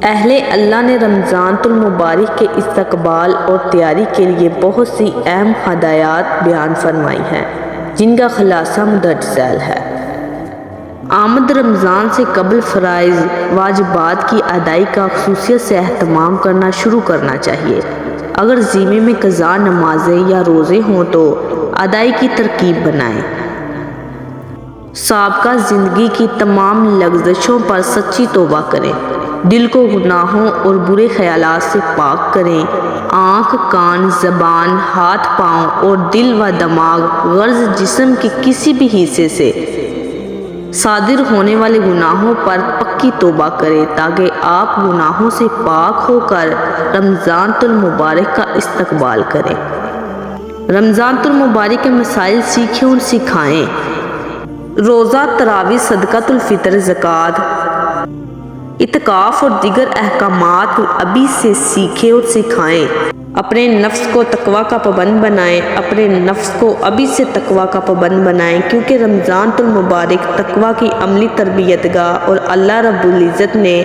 اہل اللہ نے رمضان المبارک کے استقبال اور تیاری کے لیے بہت سی اہم ہدایات بیان فرمائی ہیں، جن کا خلاصہ مندرج ذیل ہے۔ آمد رمضان سے قبل فرائض واجبات کی ادائیگی کا خصوصیت سے اہتمام کرنا شروع کرنا چاہیے۔ اگر ذمے میں قضا نمازیں یا روزے ہوں تو ادائیگی کی ترتیب بنائیں۔ سابقہ زندگی کی تمام لغزشوں پر سچی توبہ کریں، دل کو گناہوں اور برے خیالات سے پاک کریں۔ آنکھ، کان، زبان، ہاتھ، پاؤں اور دل و دماغ غرض جسم کے کسی بھی حصے سے صادر ہونے والے گناہوں پر پکی توبہ کریں تاکہ آپ گناہوں سے پاک ہو کر رمضان المبارک کا استقبال کریں۔ رمضان المبارک کے مسائل سیکھیں اور سکھائیں۔ روزہ، تراویح، صدقۃ الفطر، زکوٰۃ، اعتکاف اور دیگر احکامات ابھی سے سیکھیں اور سکھائیں۔ اپنے نفس کو تقویٰ کا پابند بنائیں۔ اپنے نفس کو ابھی سے تقویٰ کا پابند بنائیں، کیونکہ رمضان المبارک تقویٰ کی عملی تربیت گاہ اور اللہ رب العزت نے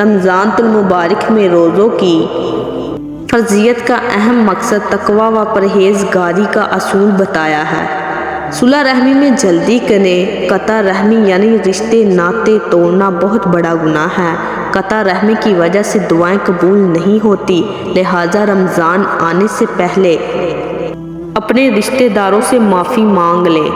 رمضان المبارک میں روزوں کی فرضیت کا اہم مقصد تقویٰ و پرہیزگاری کا اصول بتایا ہے۔ صلہ رحمی میں جلدی کریں۔ قطع رحمی یعنی رشتے ناطے توڑنا بہت بڑا گناہ ہے۔ قطع رحمی کی وجہ سے دعائیں قبول نہیں ہوتی، لہٰذا رمضان آنے سے پہلے اپنے رشتہ داروں سے معافی مانگ لیں۔